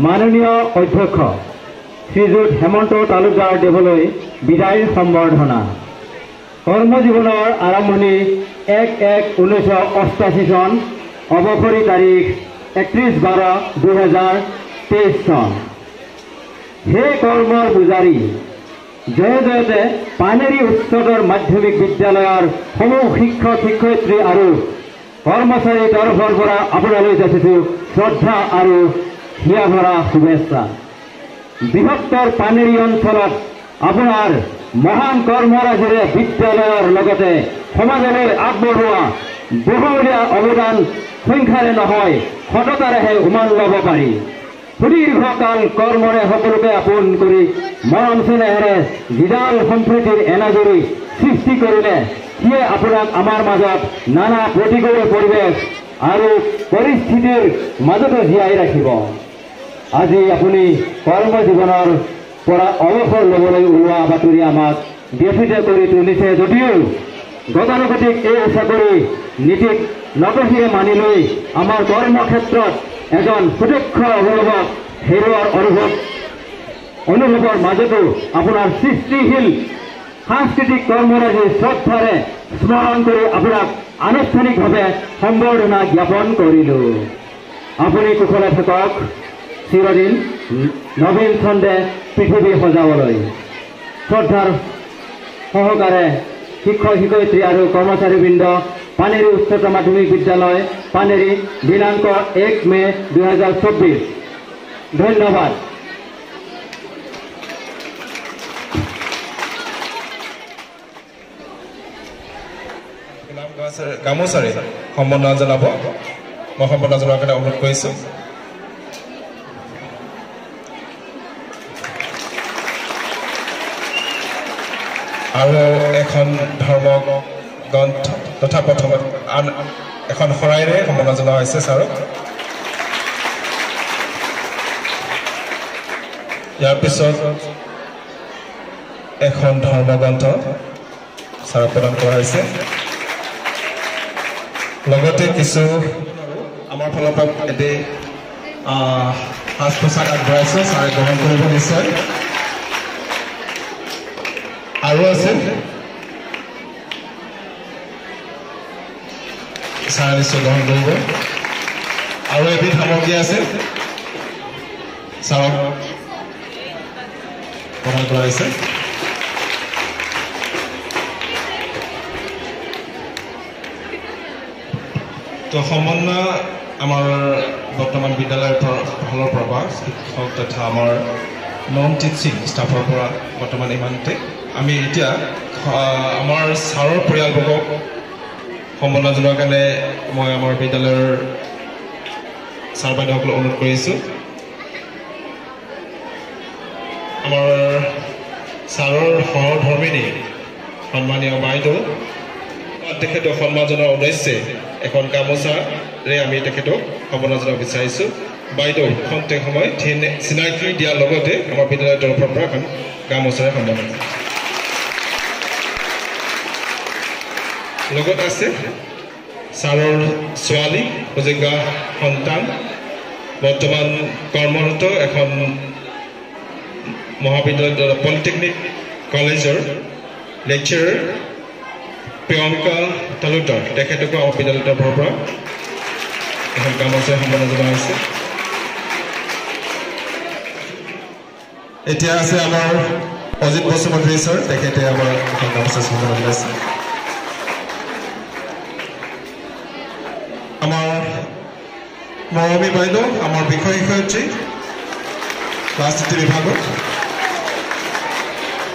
মাননীয় অধ্যক্ষ শ্ৰীযুত হেমন্ত তালুকদাৰ দেৱলৈ বিদায় সম্বৰ্ধনা। কৰ্মজীৱনৰ আৰম্ভণি 1/1/1988 চন, অৱসৰী তাৰিখ 31/12/2023 চন। সেই কৰ্মৰ পূজাৰী জয়তে পানেৰী উচ্চতৰ মাধ্যমিক বিদ্যালয়ৰ সমূহ শিক্ষক শিক্ষয়িত্ৰী আৰু কৰ্মচাৰীৰ তৰফৰ পৰা আপোনালৈ যাচিছোঁ শ্ৰদ্ধা আৰু হিয়া ভৰা শুভেচ্ছা। বৃহত্তৰ পানেৰী অঞ্চলত আপোনাৰ মহান কৰ্মৰাজিৰে বিদ্যালয়ৰ লগতে সমাজলৈ আগবঢ়োৱা বহুমূলীয়া অৱদান সংখ্যাৰে নহয় সততাৰেহে উমান ল'ব পাৰি। সুদীৰ্ঘকাল কৰ্মৰে সকলোকে আপোন কৰি মৰম চেনেহেৰে যিডাল সম্প্ৰীতিৰ এনাজৰী সৃষ্টি কৰিলে, সিয়ে আপোনাক আমাৰ মাজত নানা প্ৰতিকূল পৰিৱেশ আৰু পৰিস্থিতিৰ মাজতো জীয়াই ৰাখিব। আজি আপুনি কৰ্মজীৱনৰ পৰা অৱসৰ ল'বলৈ ওলোৱা বাতৰি আমাক ব্যথিত কৰি তুলিছে যদিও গতানুগতিক এই চাকৰি নীতিক নগশিৰে মানি লৈ আমাৰ কৰ্মক্ষেত্ৰত এজন সুদক্ষ অভিভাৱক হেৰুৱাৰ অনুভৱৰ মাজতো আপোনাৰ সৃষ্টিশীল সাংস্কৃতিক কৰ্মৰাজি শ্ৰদ্ধাৰে স্মৰণ কৰি আপোনাক আনুষ্ঠানিকভাৱে সম্বৰ্ধনা জ্ঞাপন কৰিলোঁ। আপুনি কুশলে থাকক চিৰদিন নবীন ছন্দে পৃথিৱী সজাবলৈ। শ্ৰদ্ধাৰ সহকাৰে শিক্ষক শিক্ষয়িত্ৰী আৰু কৰ্মচাৰীবৃন্দ, পানেৰী উচ্চতৰ মাধ্যমিক বিদ্যালয় পানেৰী, দিনাংক 1 মে 2024। ধন্যবাদ। গামোচাৰে সম্বৰ্ধনা জনাব। মই সম্বৰ্ধনা জনোৱাৰ কাৰণে অনুৰোধ কৰিছোঁ। আৰু এখন ধৰ্ম গ্ৰন্থ তথা প্ৰথমত আন এখন শৰাইৰে সম্বৰ্ধনা জনোৱা হৈছে ছাৰক। ইয়াৰ পিছত এখন ধৰ্মগ্ৰন্থ ছাৰক প্ৰদান কৰা হৈছে। লগতে কিছু আমাৰ ফালৰ পৰা এটি সাজ পোছাক আগবঢ়াইছে, ছাৰে গ্ৰহণ কৰিব নিশ্চয়। আৰু আছে ছাৰে নিশ্চয় গ্ৰহণ কৰিব। আৰু এবিধ সামগ্ৰী আছে, ছাৰক প্ৰদান কৰা হৈছে। তো সমন্বয় আমাৰ বৰ্তমান বিদ্যালয়ৰ ফালৰ পৰা বা শিক্ষক তথা আমাৰ নন টিচিং ষ্টাফৰ পৰা বৰ্তমান ইমানতে। আমি এতিয়া আমাৰ ছাৰৰ পৰিয়ালবৰ্গক সম্বৰ্ধনা জনোৱাৰ কাৰণে মই আমাৰ বিদ্যালয়ৰ ছাৰ বাইদেউসকলক অনুৰোধ কৰিছোঁ। আমাৰ ছাৰৰ সহধৰ্মিনী সন্মানীয় বাইদেউ, তেখেতক সন্মান জনোৱাৰ উদ্দেশ্যে এখন গামোচাৰে আমি তেখেতক সম্বৰ্ধনা জনাব বিচাৰিছোঁ। বাইদেউ খন্তেক সময় চিনাকি দিয়াৰ লগতে আমাৰ বিদ্যালয়ৰ তৰফৰ পৰা এখন গামোচাৰে সম্বৰ্ধনা। লগত আছে ছাৰৰ ছোৱালী, সুযোগ্য সন্তান, বৰ্তমান কৰ্মৰত এখন মহাবিদ্যালয় পলিটেকনিক কলেজৰ লেকচাৰাৰ প্ৰিয়ংকা তালুকদাৰ, তেখেতকো আমাৰ বিদ্যালয়ৰ তৰফৰ পৰা এখন গামোচাৰে সম্বৰ্ধনা জনোৱা হৈছে। এতিয়া আছে আমাৰ অজিত বসুমতাৰী ছাৰ, তেখেতে আমাৰ এখন গামোচা সম্বৰ্ধনা জনাইছে। আমাৰ মৰমী বাইদেউ, আমাৰ বিষয় শিক্ষয়িত্ৰী ক্লাছ 3 বিভাগত,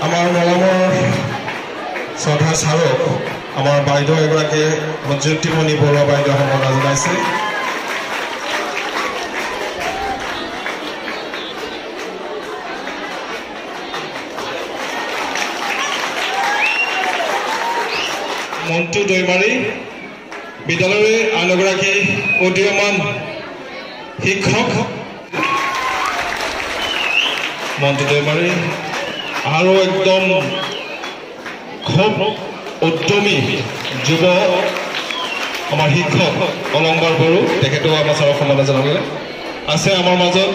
আমাৰ মৰমৰ শ্ৰদ্ধা ছাৰক আমাৰ বাইদেউ এগৰাকী মঞ্জুতিমণি বৰুৱা বাইদেউ সম্বৰ্ধনা জনাইছে। মন্টু দৈমাৰী বিদ্যালয়ৰ আন এগৰাকী উদীয়মান শিক্ষক মন্টু দৈমাৰী আৰু একদম খুব উদ্যমী যুৱ আমাৰ শিক্ষক অলংবাৰ বড়ো তেখেতেও আমাৰ ছাৰক সম্বৰ্ধনা জনালে। আছে আমাৰ মাজত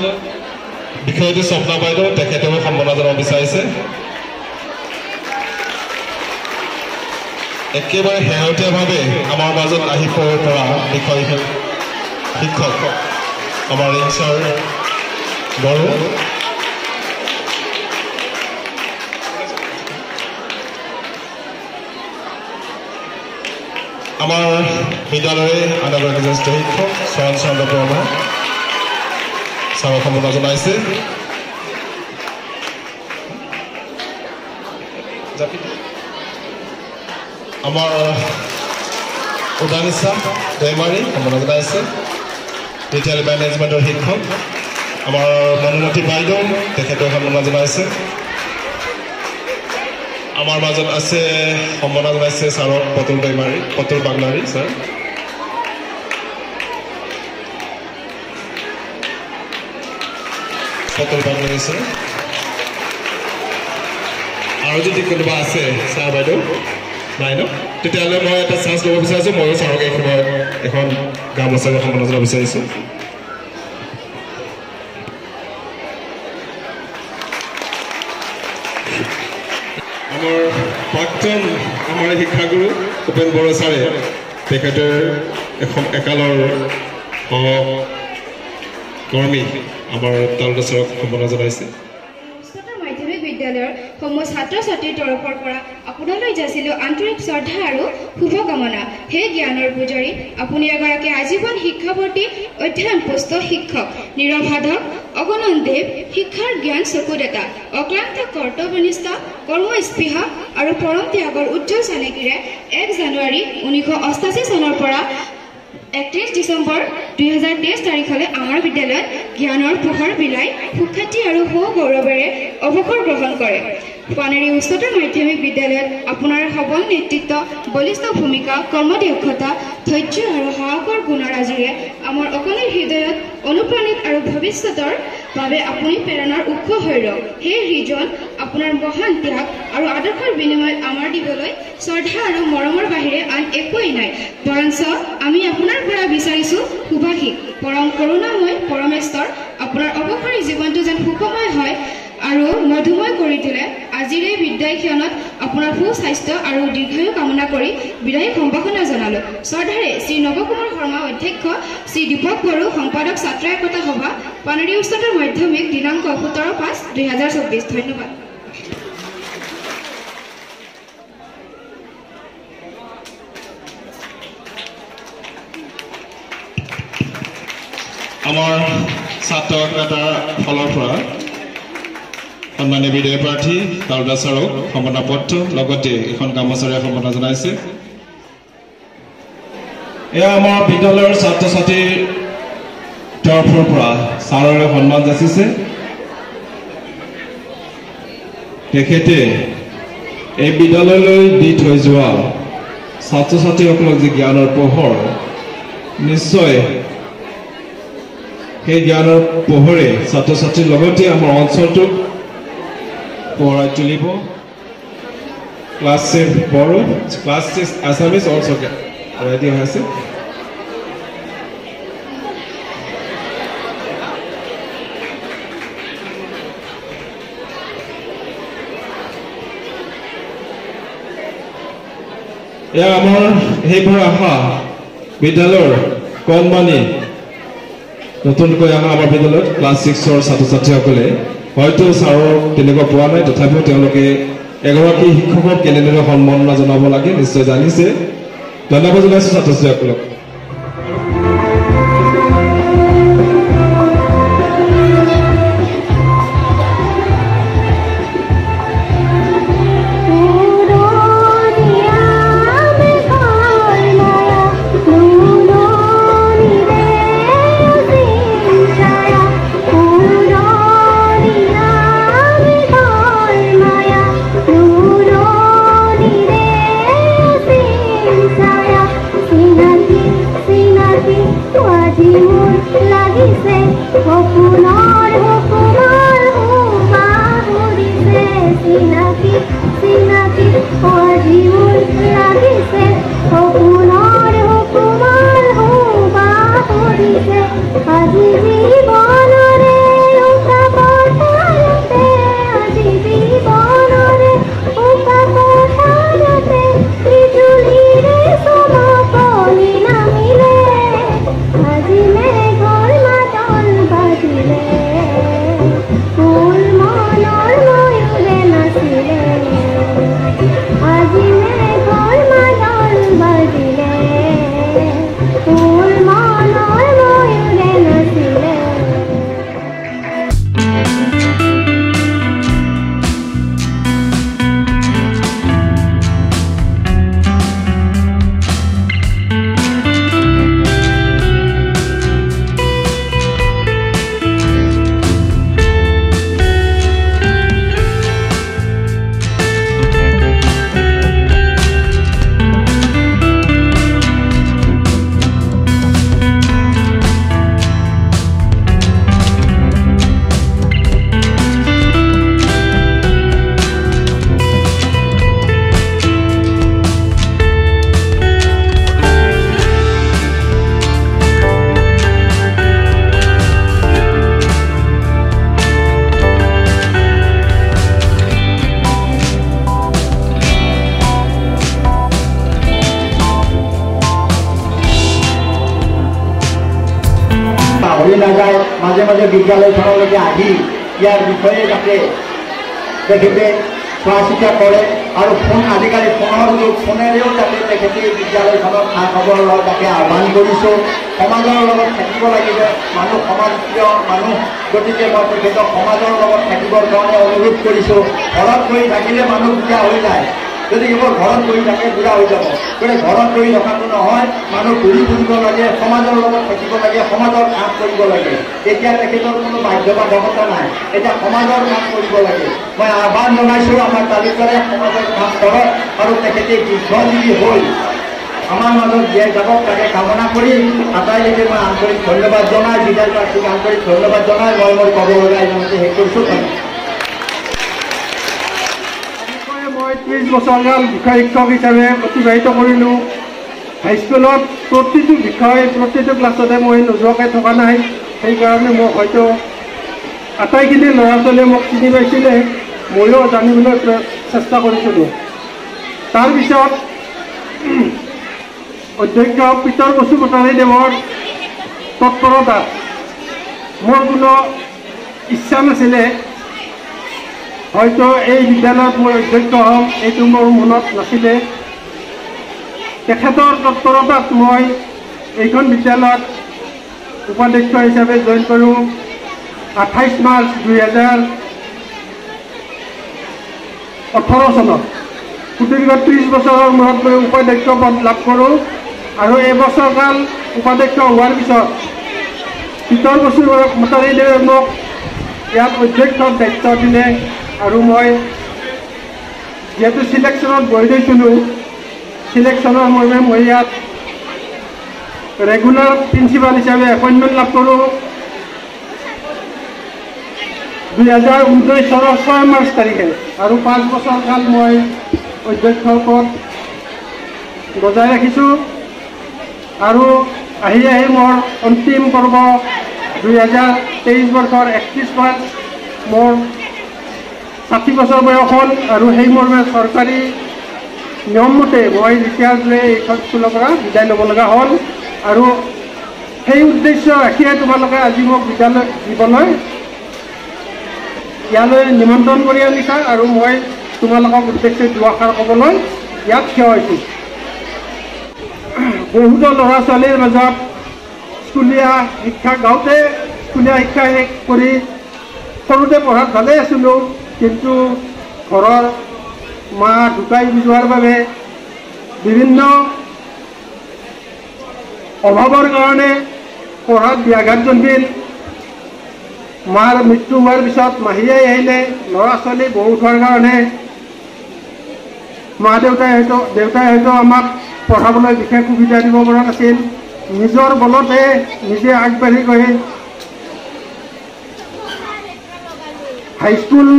বিষয়টো স্বপ্না বাইদেউ তেখেতেও সম্বৰ্ধনা জনাব বিচাৰিছে। একেবাৰে শেহতীয়াভাৱে আমাৰ মাজত আহি পৰা বিষয় শিক্ষক আমাৰ ৰিংছাৰ বড়ো আমাৰ বিদ্যালয়ৰে আন এগৰাকী জ্যেষ্ঠ শিক্ষক চয়ন চন্দ্ৰ বৰ্মা ছাৰক সম্বৰ্ধনা জনাইছে। আমাৰ উদানিশা দৈমাৰী সম্বৰ্ধনা জনাইছে। ৰিটেইল মেনেজমেণ্টৰ শিক্ষক আমাৰ মনুমতী বাইদেউ তেখেতেও সম্বৰ্ধনা জনাইছে। আমাৰ মাজত আছে সম্বৰ্ধনা জনাইছে ছাৰক পতুল বাগলাৰী ছাৰ। পতুল বাগলাৰী ছাৰ। আৰু যদি কোনোবা আছে ছাৰ বাইদেউ নাই ন, তেতিয়াহ'লে মই এটা চান্স ল'ব বিচাৰিছোঁ। ময়ো ছাৰক এই সময়ত এখন গামোচাৰে সম্বৰ্ধনা জনাব বিচাৰিছোঁ। আমাৰ প্ৰাক্তন আমাৰ শিক্ষাগুৰু উপেন বড়ো ছাৰে তেখেতৰ এখন একালৰ সহকৰ্মী আমাৰ তালুকা ছাৰক সম্বৰ্ধনা জনাইছে। মাধ্যমিক বিদ্যালয়ৰ সমূহ ছাত্ৰ ছাত্ৰীৰ তৰফৰ পৰা আপোনালৈ যাচিলোঁ আন্তৰিক শ্ৰদ্ধা আৰু শুভকামনা। হে জ্ঞানৰ পূজাৰী, আপুনি এগৰাকী আজীৱন শিক্ষাৱৰ্তী অধ্যয়ন পুষ্ট শিক্ষক, নিৰবাধক অগণন দেৱ, শিক্ষাৰ জ্ঞান চকুদাতা, অক্লান্ত কৰ্তব্যনিষ্ঠা, কৰ্মস্পৃহা আৰু পৰম ত্যাগৰ উজ্জ্বল চানেকিৰে 1 জানুৱাৰী 1988 চনৰ পৰা 31 ডিচেম্বৰ 2023 তাৰিখলৈ আমাৰ বিদ্যালয়ত জ্ঞানৰ পোহৰ বিলাই সুখ্যাতি আৰু সৌগৌৰৱেৰে অৱসৰ গ্ৰহণ কৰে। পানেৰী উচ্চতৰ মাধ্যমিক বিদ্যালয়ত আপোনাৰ সবল নেতৃত্ব, বলিষ্ঠ ভূমিকা, কৰ্মদক্ষতা, ধৈৰ্য আৰু সাহসৰ গুণৰাজিৰে আমাৰ অকণিৰ হৃদয়ত অনুপ্ৰাণিত আৰু ভৱিষ্যতৰ বাবে আপুনি প্ৰেৰণাৰ উৎস হৈ ৰওক। সেই হৃজন আপোনাৰ মহান ত্যাগ আৰু আদৰ্শৰ বিনিময়ত আমাৰ দিবলৈ শ্ৰদ্ধা আৰু মৰমৰ বাহিৰে আন একোৱেই নাই। বৰঞ্চ আমি আপোনাৰ পৰা বিচাৰিছোঁ সুভাষিক পৰম কৰোণাময় পৰমেশ্বৰ আপোনাৰ অৱসৰী জীৱনটো যেন সুখময় হয় আৰু মধুময় কৰি তোলে। আজিৰ এই বিদায় ক্ষণত আপোনাৰ সুস্বাস্থ্য আৰু দীৰ্ঘায়ু কামনা কৰি বিদায়ী সম্ভাষণা জনালোঁ। শ্ৰদ্ধাৰে শ্ৰী নৱকুমাৰ শৰ্মা অধ্যক্ষ, শ্ৰী দীপক বড়ো সম্পাদক, ছাত্ৰ একতা সভা, পানেৰী উচ্চতৰ মাধ্যমিক, দিনাংক 17/5/2024। ধন্যবাদ। আমাৰ ছাত্ৰ একতাৰ ফালৰ পৰা সন্মানীয় বিদায় প্ৰাৰ্থী তালুকা ছাৰক সম্বৰ্ধনা পত্ৰ লগতে এখন গামোচাৰে সম্বৰ্ধনা জনাইছে। এয়া আমাৰ বিদ্যালয়ৰ ছাত্ৰ ছাত্ৰীৰ তৰফৰ পৰা ছাৰৰে সন্মান যাচিছে। তেখেতে এই বিদ্যালয়লৈ দি থৈ যোৱা ছাত্ৰ ছাত্ৰীসকলক যি জ্ঞানৰ পোহৰ, নিশ্চয় সেই জ্ঞানৰ পোহৰে ছাত্ৰ ছাত্ৰীৰ লগতে আমাৰ অঞ্চলটোক পোহৰাই তুলিব। Class 6 Bodo, class 6 Assamese also' ready হৈ আছে। এয়া আমাৰ সেইবোৰ আশা বিদ্যালয়ৰ কণমানি নতুনকৈ অহা আমাৰ বিদ্যালয়ত ক্লাছ 6ৰ ছাত্ৰ ছাত্ৰীসকলে হয়তো ছাৰক তেনেকুৱা পোৱা নাই, তথাপিও তেওঁলোকে এগৰাকী শিক্ষকক কেনেদৰে সন্মাননা জনাব লাগে নিশ্চয় জানিছে। ধন্যবাদ জনাইছোঁ ছাত্ৰ ছাত্ৰীসকলক। দিয়া যায় মাজে মাজে বিদ্যালয়খনলৈকে আহি ইয়াৰ বিষয়ে যাতে তেখেতে চোৱা চিতা কৰে আৰু ফোন আজিকালি ফোনৰ যুগ ফোনেৰেও যাতে তেখেতে বিদ্যালয়খনৰ খা খবৰ লয় তাকে আহ্বান কৰিছোঁ সমাজৰ লগত থাকিব লাগিব মানুহ সমাজপ্ৰিয় মানুহ গতিকে মই তেখেতক সমাজৰ লগত থাকিবৰ কাৰণে অনুৰোধ কৰিছোঁ ঘৰত বহি থাকিলে মানুহ বুঢ়া হৈ যায় যদি এইবোৰ ঘৰত বহি থাকে বুঢ়া হৈ যাব গতিকে ঘৰত বহি থকাটো নহয় মানুহ ঘূৰি ফুৰিব লাগে সমাজৰ লগত থাকিব লাগে সমাজৰ কাম কৰিব লাগে এতিয়া তেখেতৰ কোনো বাধ্যবাধকতা নাই এতিয়া সমাজৰ কাম কৰিব লাগে মই আহ্বান জনাইছোঁ আমাৰ তালুকাৰে সমাজৰ কাম কৰক আৰু তেখেতে দীৰ্ঘজীৱী হৈ আমাৰ মাজত জীয়াই যাবক তাকে কামনা কৰি আটাইলৈকে মই আন্তৰিক ধন্যবাদ জনাই বিদায় প্ৰাৰ্থীক আন্তৰিক ধন্যবাদ জনাই মই মোৰ ক'ব লগা ইমানতে শেষ কৰিছোঁ মই 30 বছৰকাল বিষয় শিক্ষক হিচাপে অতিবাহিত কৰিলোঁ হাইস্কুলত প্ৰতিটো বিষয় প্ৰতিটো ক্লাছতে মই নোযোৱাকৈ থকা নাই সেইকাৰণে মোক হয়তো আটাইখিনি ল'ৰা ছোৱালীয়ে মোক চিনি পাইছিলে ময়ো জানিবলৈ চেষ্টা কৰিছিলোঁ তাৰপিছত অধ্যক্ষ পিতৰ বসুমতাৰীদেৱৰ তৎপৰতাত মোৰ কোনো ইচ্ছা নাছিলে হয়তো এই বিদ্যালয়ত মই অধ্যক্ষ হ'ম এইটো মোৰ মনত নাছিলে তেখেতৰ তৎপৰতাত মই এইখন বিদ্যালয়ত উপাধ্যক্ষ হিচাপে জইন কৰোঁ 28 মাৰ্চ 2018 চনত সুদীৰ্ঘ 30 বছৰৰ মূৰত মই উপাধ্যক্ষ পদ লাভ কৰোঁ আৰু এবছৰকাল উপাধ্যক্ষ হোৱাৰ পিছত পিতৰ বসুমতাৰীদেৱে মোক ইয়াত অধ্যক্ষৰ দায়িত্ব দিলে আৰু মই যিহেতু চিলেকশ্যনত বহি গৈছিলোঁ চিলেকশ্যনৰ মৰ্মে মই ইয়াত ৰেগুলাৰ প্ৰিন্সিপাল হিচাপে এপইণ্টমেণ্ট লাভ কৰোঁ 2019 চনৰ 6 মাৰ্চ তাৰিখে আৰু 5 বছৰকাল মই অধ্যক্ষৰ পদ বজাই ৰাখিছোঁ আৰু আহি আহি মোৰ অন্তিম পৰ্ব 2023 বৰ্ষৰ 31 মাৰ্চ মোৰ 60 বছৰ বয়স হ'ল আৰু সেই মৰ্মে চৰকাৰী নিয়ম মতে মই ৰিটায়াৰ্ড লৈ এইখন স্কুলৰ পৰা বিদায় ল'ব লগা হ'ল আৰু সেই উদ্দেশ্য ৰাখিয়ে তোমালোকে আজি মোক বিদ্যালয় দিবলৈ ইয়ালৈ নিমন্ত্ৰণ কৰি আনিছা আৰু মই তোমালোকক উদ্দেশ্যে দুআষাৰ ক'বলৈ ইয়াত থিয় হৈছোঁ বহুতো ল'ৰা ছোৱালীৰ মাজত স্কুলীয়া শিক্ষা গাঁৱতে স্কুলীয়া শিক্ষা শেষ কৰি সৰুতে পঢ়াত ভালেই আছিলোঁ কিন্তু ঘৰৰ মা ঢুকাই যোৱাৰ বাবে বিভিন্ন অভাৱৰ কাৰণে পঢ়াত ব্যাঘাত জন্মিল মাৰ মৃত্যু হোৱাৰ পিছত মাহীয়ে আহিলে ল'ৰা ছোৱালী বহুত হোৱাৰ কাৰণে মা দেউতাই হয়তো আমাক পঢ়াবলৈ বিশেষ সুবিধা দিব পৰা নাছিল নিজৰ বলতে নিজে আগবাঢ়ি গৈ হাইস্কুল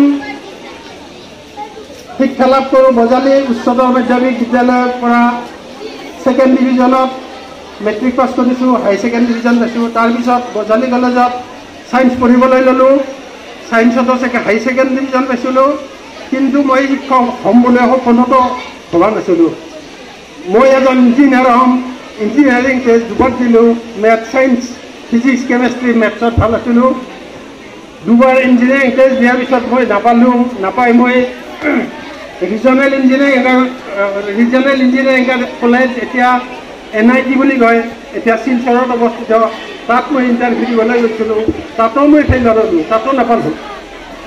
শিক্ষা লাভ কৰোঁ বজালী উচ্চতৰ মাধ্যমিক বিদ্যালয়ৰ পৰা 2nd ডিভিজনত মেট্ৰিক পাছ কৰিছোঁ হাই 2nd ডিভিজন পাইছোঁ তাৰপিছত বজালী কলেজত ছায়েন্স পঢ়িবলৈ ল'লোঁ ছায়েন্সতো হাই 2nd ডিভিজন পাইছিলোঁ কিন্তু মই শিক্ষক হ'ম বুলি সপোনতো ভবা নাছিলোঁ মই এজন ইঞ্জিনিয়াৰ হ'ম ইঞ্জিনিয়াৰিং টেষ্ট দুবাৰ দিলোঁ মেথ ছায়েন্স ফিজিক্স কেমেষ্ট্ৰি মেথছত ভাল আছিলোঁ দুবাৰ ইঞ্জিনিয়াৰিং টেষ্ট দিয়াৰ পিছত মই নাপাই মই ৰিজনেল ইঞ্জিনিয়াৰিং কলেজ এতিয়া NIT বুলি কয় এতিয়া শিলচৰত অৱস্থিত তাত মই ইণ্টাৰভিউ দিবলৈ গৈছিলোঁ তাতো মই ফেইল হ'লোঁ তাতো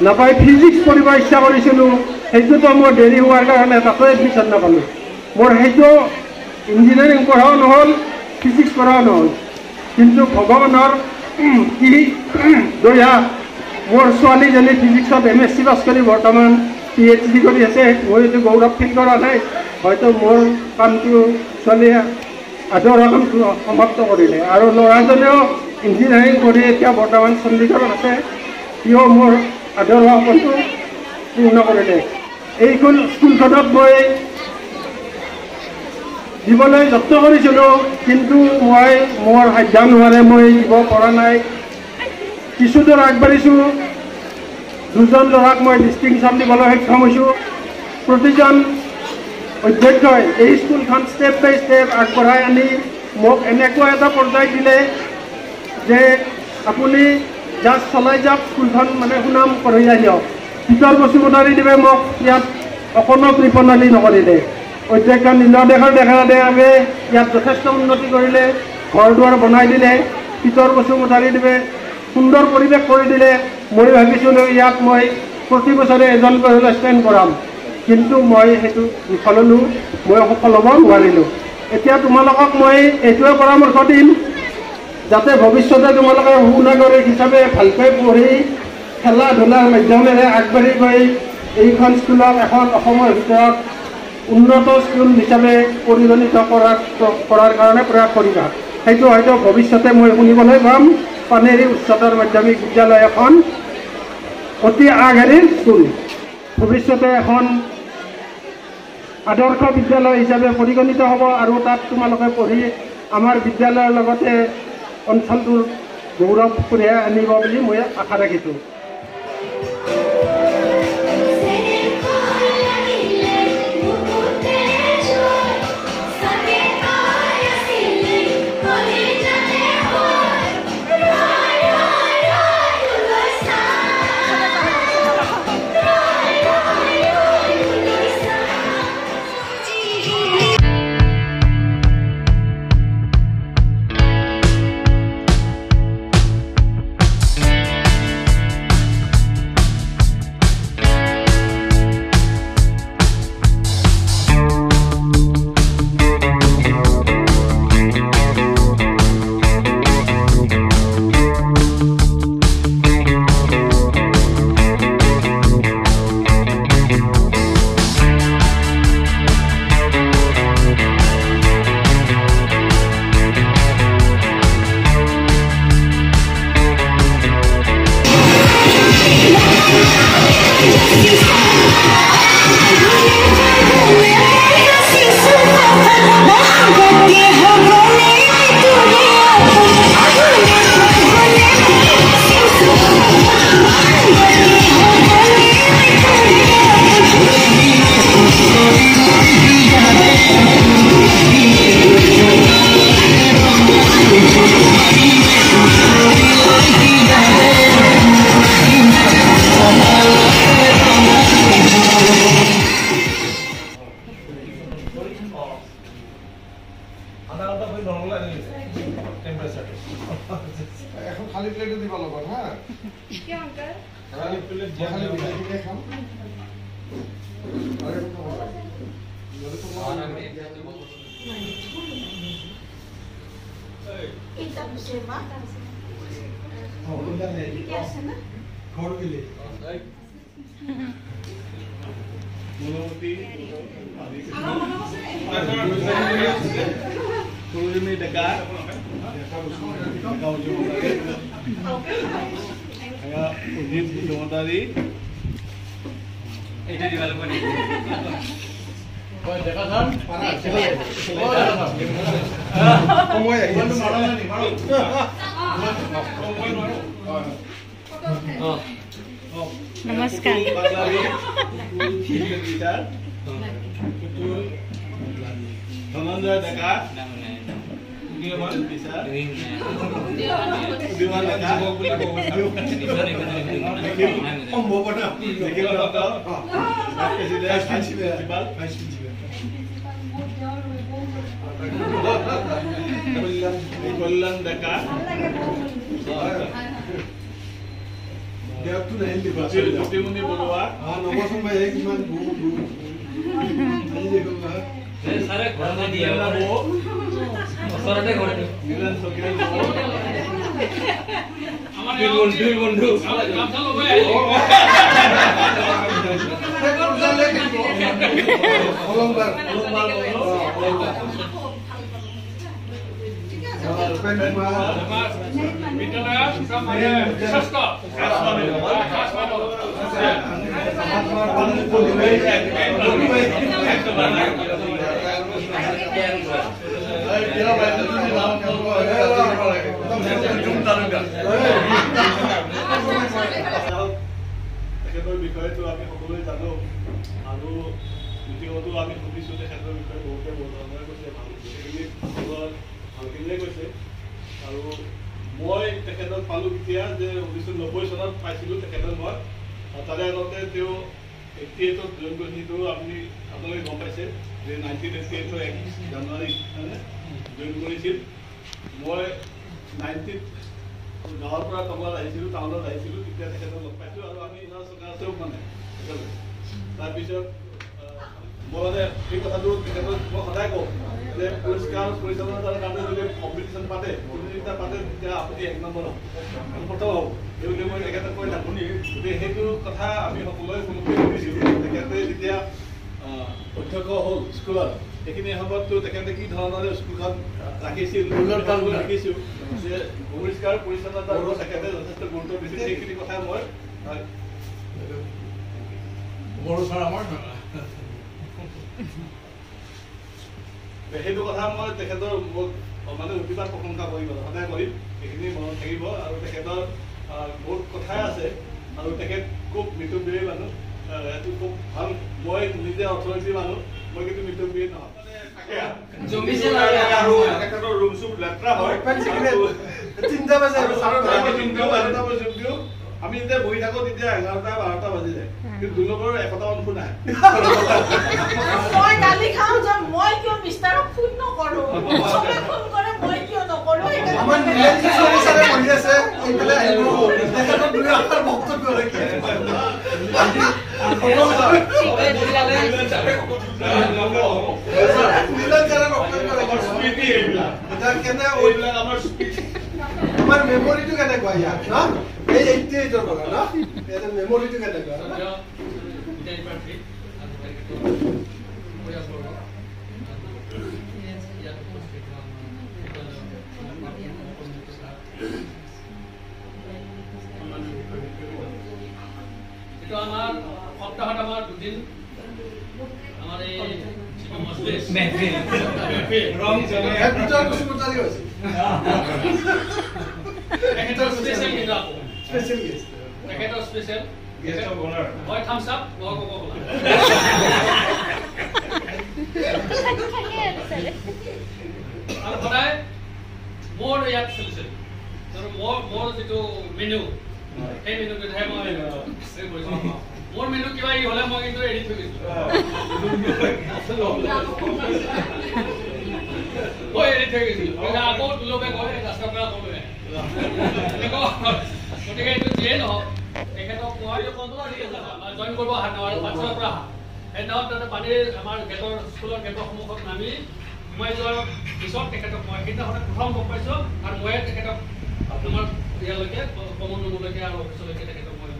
নাপাই ফিজিক্স পঢ়িব ইচ্ছা কৰিছিলোঁ সেইটোতো মোৰ দেৰি হোৱাৰ কাৰণে তাতো এডমিশ্যন নাপালোঁ মোৰ সেইটো ইঞ্জিনিয়াৰিং পঢ়াও নহ'ল ফিজিক্স পঢ়াও নহ'ল কিন্তু ভগৱানৰ কি দয়া মোৰ ছোৱালীজনী ফিজিক্সত MSc পাছ কৰি বৰ্তমান PhD কৰি আছে মই এইটো গৌৰৱ ফিল কৰা নাই হয়তো মোৰ কামটো ছোৱালীয়ে আদৰৰ কামটো সমাপ্ত কৰিলে আৰু ল'ৰাজনেও ইঞ্জিনিয়াৰিং কৰি এতিয়া বৰ্তমান চণ্ডীগড়ত আছে সিও মোৰ আদৰৰ সপোনটো পূৰ্ণ কৰিলে এইখন স্কুলখনত মই দিবলৈ যত্ন কৰিছিলোঁ কিন্তু মই মোৰ সাধ্যানুসাৰে মই দিব পৰা নাই কিছু দূৰ আগবাঢ়িছোঁ দুজন ল'ৰাক মই ডিষ্টিংশ্যন দিবলৈ সক্ষম হৈছোঁ প্ৰতিজন অধ্যক্ষই এই স্কুলখন ষ্টেপ বাই ষ্টেপ আগবঢ়াই আনি মোক এনেকুৱা এটা পৰ্যায় দিলে যে আপুনি জাষ্ট চলাই যাওক, স্কুলখন মানে সুনাম কঢ়িয়াই দিয়ক। পিতৰ বসুমতাৰীদেৱে মোক ইয়াত অকণো কৃপণালী নকৰিলে। অধ্যক্ষ নীলদেশৰ ডেকাদেৱে ইয়াত যথেষ্ট উন্নতি কৰিলে, ঘৰ দুৱাৰ বনাই দিলে। পিতৰ বসুমতাৰীদেৱে সুন্দৰ পৰিৱেশ কৰি দিলে। মই ভাবিছিলোঁ ইয়াত মই প্ৰতি বছৰে এজন ষ্টেণ্ড কৰাম, কিন্তু মই সেইটো বিফল হ'লোঁ, মই সফল হ'ব নোৱাৰিলোঁ। এতিয়া তোমালোকক মই এইটোৱে পৰামৰ্শ দিম, যাতে ভৱিষ্যতে তোমালোকে সুনাগৰিক হিচাপে ভালকৈ পঢ়ি খেলা ধূলাৰ মাধ্যমেৰে আগবাঢ়ি গৈ এইখন স্কুলক এখন অসমৰ ভিতৰত উন্নত স্কুল হিচাপে পৰিগণিত কৰাৰ কাৰণে প্ৰয়াস কৰিবা। সেইটো হয়তো ভৱিষ্যতে মই শুনিবলৈ পাম, পানেৰী উচ্চতৰ মাধ্যমিক বিদ্যালয় এখন অতি আগশাৰীৰ স্কুল, ভৱিষ্যতে এখন আদৰ্শ বিদ্যালয় হিচাপে পৰিগণিত হ'ব। আৰু তাত তোমালোকে পঢ়ি আমাৰ বিদ্যালয়ৰ লগতে অঞ্চলটোৰ গৌৰৱ কঢ়িয়াই আনিব বুলি মই আশা ৰাখিছোঁ। এখন খালি প্লেটে দিব লগত হা কি অংকল খালি প্লেট দিয়া খালি প্লেটে খাম আরে তো এটা বুঝে মা ওটা নেই কি আছে না ঘর গেলে মনোমতি পুরোজমি ডেকা উজিত জমতারি এটা দিবালে পারি দেখা যান সময় আইছে মারো নমস্কাৰ ধনঞ্জয় ডেকা কল্যাণ ডেকা জ্যোতিমণি বৰুৱা নমস্কাৰ ভাই কিমান সারে ঘরে দিয়ে যাবো ওসরতে ঘরে মিলন সকিয়া আমার দুই বন্ধু গামছা লগাই আইলো অলংবার বিদ্যালয় মানে শ্রেষ্ঠ তেখেতৰ বিষয়েতো আমি সকলোৱে জানো আৰু মিটিঙতো আমি শুনিছোঁ তেখেতৰ বিষয়ে বহুতে বৰ্ণনা কৰিছে, ভালখিনিয়ে কৈছে। আৰু মই তেখেতক পালোঁ কেতিয়া যে 1990 চনত পাইছিলোঁ তেখেতক মই তাৰে আগতে তেওঁ 88ত জইন কৰিছিল আপুনি আপোনালোকে গম পাইছে যে 1988 1 জানুৱাৰী জইন কৰিছিল মই 90 গাঁৱৰ পৰা তমলাত আহিছিলোঁ টাউনত আহিছিলোঁ তেতিয়া তেখেতক লগ পাইছোঁ আৰু আমি চকাচেও মানে তাৰপিছত মই মানে এই কথাটো তেখেতক মই সদায় কওঁ যে পৰিষ্কাৰ পৰিচ্ছন্নতাৰ কাৰণে যদি কম্পিটিশ্যন পাতে প্ৰতিযোগিতা পাতে তেতিয়া আপুনি 1 নম্বৰ প্ৰথম হ'ব এইবুলি মই তেখেতক কৈ থাকোঁ গতিকে সেইটো কথা আমি সকলোৱে শুনোতে শুনিছিলোঁ তেখেতে যেতিয়া অধ্যক্ষ হ'ল স্কুলত সেইখিনি সময়ততো তেখেতে কি ধৰণৰে স্কুলখন ৰাখিছিল ৰাখিছোঁ যে পৰিষ্কাৰ পৰিচ্ছন্নতাৰ ওপৰত তেখেতে যথেষ্ট গুৰুত্ব দিছিল সেইখিনি কথা মই সেইটো কথা মই তেখেতৰ মানে অতিপাত প্ৰশংসা কৰিম সদায় কৰিম সেইখিনি মনত থাকিব আৰু তেখেতৰ বহুত কথাই আছে আৰু তেখেত খুব মিতব্যয়ী মানুহ সেইটো খুব ভাল মই নিজে অৰ্থনীতিৰ মানুহ মই কিন্তু মিতব্যয়ী নহয় তেখেতৰ ৰুম চুম লেতেৰা হয় আমি যেতিয়া বহি থাকো তেতিয়া 11টা 12টা বাজি যায় কিন্তু দুলকৰ একতা অংশ নাই মই গালি খাওঁ যে মই কিয় মিষ্টাৰক ফোন নকৰো সবে ফোন কৰে মই কিয় নকৰো আমাৰ নিলেজি সৰিছাৰে বহি আছে এইফালে আহিব তেখেতৰ দুই আখৰ বক্তব্য ৰাখি আমাৰ মেমৰিটো কেনেকুৱা ইয়াত ন এই 88ৰ পৰা ন এটা মেমৰিটো কেনেকুৱা আমাৰ সপ্তাহত আমাৰ দুদিন আমাৰ এই সদায় মোৰ ইয়াত চলিছিল মোৰ যিটো মেনু সেই মেনুটোহে মই মোৰ মেনু কিবা ই হলে মই কিন্তু এৰি থৈ গৈছো মই এৰি থৈ গৈছিলো আকৌ দুলবে কয় ৰাস্তাৰ পৰা আকৌ লৈ গতিকে এইটো যিয়ে নহওক তেখেতক মই জইন কৰিব পাঠশালাৰ পৰা সেইদিনাখন তাতে পানীৰ আমাৰ গেটৰ স্কুলৰ গেটৰ সন্মুখত নামি সোমাই যোৱাৰ পিছত তেখেতক মই সেইদিনাখনে প্ৰথম গম পাইছোঁ আৰু ময়ে তেখেতক আমাৰ ইয়ালৈকে কমন ৰুমলৈকে আৰু অফিচলৈকে তেখেতক মই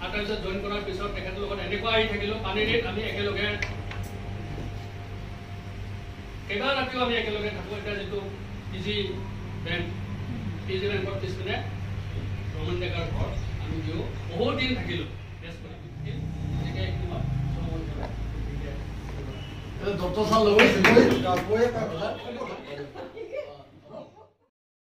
আৰু তাৰপিছত জইন কৰাৰ পিছত তেখেতৰ লগত এনেকুৱা আহি থাকিলোঁ পানীৰেত আমি একেলগে কেইবা ৰাতিও আমি একেলগে থাকোঁ এতিয়া যিটো পিজি বেংকৰ পিছপিনে ৰমন ডেকাৰ ঘৰ আমি দিওঁ বহুত দিন থাকিলোঁ ডক্টৰ ছাৰ লগত